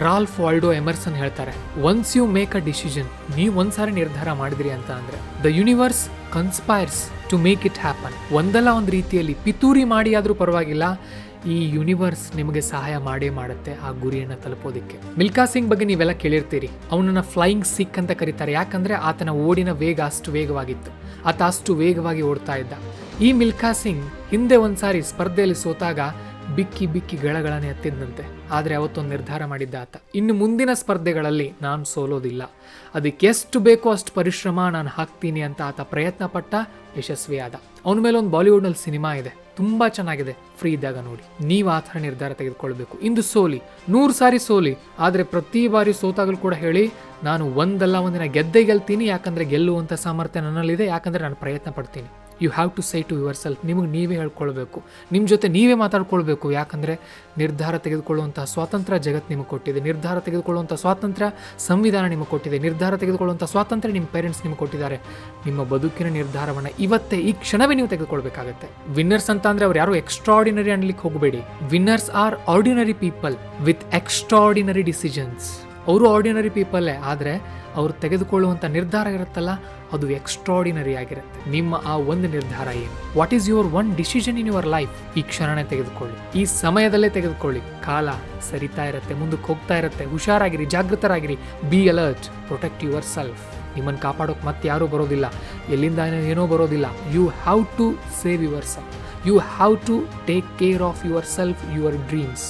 Ralph Waldo Emerson ಹೇಳ್ತಾರೆ, once you make a decision, ನೀವು ಒಂದ್ಸಾರಿ ನಿರ್ಧಾರ ಮಾಡಿದ್ರಿ ಅಂತ ಅಂದ್ರೆ the universe conspires to make it happen. ಒಂದಲ್ಲ ಒಂದು ರೀತಿಯಲ್ಲಿ ಪಿತೂರಿ ಮಾಡಿ ಆದ್ರೂ ಪರವಾಗಿಲ್ಲ, ಈ ಯೂನಿವರ್ಸ್ ನಿಮಗೆ ಸಹಾಯ ಮಾಡೇ ಮಾಡುತ್ತೆ ಆ ಗುರಿಯನ್ನು ತಲುಪೋದಿಕ್ಕೆ. ಮಿಲ್ಖಾ ಸಿಂಗ್ ಬಗ್ಗೆ ನೀವೆಲ್ಲ ಕೇಳಿರ್ತೀರಿ. ಅವನನ್ನ ಫ್ಲೈಯಿಂಗ್ ಸಿಖ್ ಅಂತ ಕರೀತಾರೆ, ಯಾಕಂದ್ರೆ ಆತನ ಓಡಿನ ವೇಗ ಅಷ್ಟು ವೇಗವಾಗಿತ್ತು, ಆತ ಅಷ್ಟು ವೇಗವಾಗಿ ಓಡ್ತಾ ಇದ್ದ. ಈ ಮಿಲ್ಖಾ ಸಿಂಗ್ ಹಿಂದೆ ಒಂದ್ಸಾರಿ ಸ್ಪರ್ಧೆಯಲ್ಲಿ ಸೋತಾಗ ಬಿಕ್ಕಿ ಬಿಕ್ಕಿ ಗಳಗಳನ್ನೇ ಎತ್ತಿದ್ದಂತೆ. ಆದರೆ ಅವತ್ತೊಂದು ನಿರ್ಧಾರ ಮಾಡಿದ್ದ ಆತ, ಇನ್ನು ಮುಂದಿನ ಸ್ಪರ್ಧೆಗಳಲ್ಲಿ ನಾನು ಸೋಲೋದಿಲ್ಲ, ಅದಕ್ಕೆ ಎಷ್ಟು ಬೇಕೋ ಅಷ್ಟು ಪರಿಶ್ರಮ ನಾನು ಹಾಕ್ತೀನಿ ಅಂತ ಆತ ಪ್ರಯತ್ನ ಪಟ್ಟ, ಯಶಸ್ವಿಯಾದ. ಅವನ ಮೇಲೆ ಒಂದು ಬಾಲಿವುಡ್ನಲ್ಲಿ ಸಿನಿಮಾ ಇದೆ, ತುಂಬಾ ಚೆನ್ನಾಗಿದೆ, ಫ್ರೀ ಇದ್ದಾಗ ನೋಡಿ. ನೀವು ಆ ಥರ ನಿರ್ಧಾರ ತೆಗೆದುಕೊಳ್ಬೇಕು. ಇಂದು ಸೋಲಿ, 100 ಸಾರಿ ಸೋಲಿ, ಆದರೆ ಪ್ರತಿ ಬಾರಿ ಸೋತಾಗಲೂ ಕೂಡ ಹೇಳಿ, ನಾನು ಒಂದಲ್ಲ ಒಂದಿನ ಗೆದ್ದೇ ಗೆಲ್ತೀನಿ, ಯಾಕಂದ್ರೆ ಗೆಲ್ಲುವಂಥ ಸಾಮರ್ಥ್ಯ ನನ್ನಲ್ಲಿದೆ, ಯಾಕಂದ್ರೆ ನಾನು ಪ್ರಯತ್ನ ಪಡ್ತೀನಿ. You have to say to yourself, ನಿಮಗೆ ನೀವೇ ಹೇಳ್ಕೊಳ್ಬೇಕು, ನಿಮ್ಮ ಜೊತೆ ನೀವೇ ಮಾತಾಡ್ಕೊಳ್ಬೇಕು. ಯಾಕಂದರೆ ನಿರ್ಧಾರ ತೆಗೆದುಕೊಳ್ಳುವಂಥ ಸ್ವಾತಂತ್ರ್ಯ ಜಗತ್ತು ನಿಮಗೆ ಕೊಟ್ಟಿದೆ, ನಿರ್ಧಾರ ತೆಗೆದುಕೊಳ್ಳುವಂಥ ಸ್ವಾತಂತ್ರ್ಯ ಸಂವಿಧಾನ ನಿಮಗೆ ಕೊಟ್ಟಿದೆ, ನಿರ್ಧಾರ ತೆಗೆದುಕೊಳ್ಳುವಂಥ ಸ್ವಾತಂತ್ರ್ಯ ನಿಮ್ಮ ಪೇರೆಂಟ್ಸ್ ನಿಮಗೆ ಕೊಟ್ಟಿದ್ದಾರೆ. ನಿಮ್ಮ ಬದುಕಿನ ನಿರ್ಧಾರವನ್ನು ಇವತ್ತೇ ಈ ಕ್ಷಣವೇ ನೀವು ತೆಗೆದುಕೊಳ್ಬೇಕಾಗತ್ತೆ. ವಿನ್ನರ್ಸ್ ಅಂತ ಅಂದರೆ ಅವ್ರು ಯಾರು ಎಕ್ಸ್ಟ್ರಾರ್ಡಿನರಿ ಅನ್ಲಿಕ್ಕೆ ಹೋಗಬೇಡಿ. Winners are ordinary people with extraordinary decisions. ಅವರು ಆರ್ಡಿನರಿ ಪೀಪಲ್ಲೇ, ಆದರೆ ಅವರು ತೆಗೆದುಕೊಳ್ಳುವಂಥ ನಿರ್ಧಾರ ಇರುತ್ತಲ್ಲ, ಅದು ಎಕ್ಸ್ಟ್ರಾರ್ಡಿನರಿ ಆಗಿರುತ್ತೆ. ನಿಮ್ಮ ಆ ಒಂದು ನಿರ್ಧಾರ ಏನು? What is your one decision in your life? ಈ ಕ್ಷಣನೇ ತೆಗೆದುಕೊಳ್ಳಿ, ಈ ಸಮಯದಲ್ಲೇ ತೆಗೆದುಕೊಳ್ಳಿ. ಕಾಲ ಸರಿತಾ ಇರುತ್ತೆ, ಮುಂದಕ್ಕೆ ಹೋಗ್ತಾ ಇರುತ್ತೆ. ಹುಷಾರಾಗಿರಿ, ಜಾಗೃತರಾಗಿರಿ. Be alert, protect yourself. ನಿಮ್ಮನ್ನು ಕಾಪಾಡೋಕೆ ಮತ್ತೆ ಯಾರೂ ಬರೋದಿಲ್ಲ, ಎಲ್ಲಿಂದ ಏನೋ ಬರೋದಿಲ್ಲ. You have to save yourself. You have to take care of yourself, your dreams.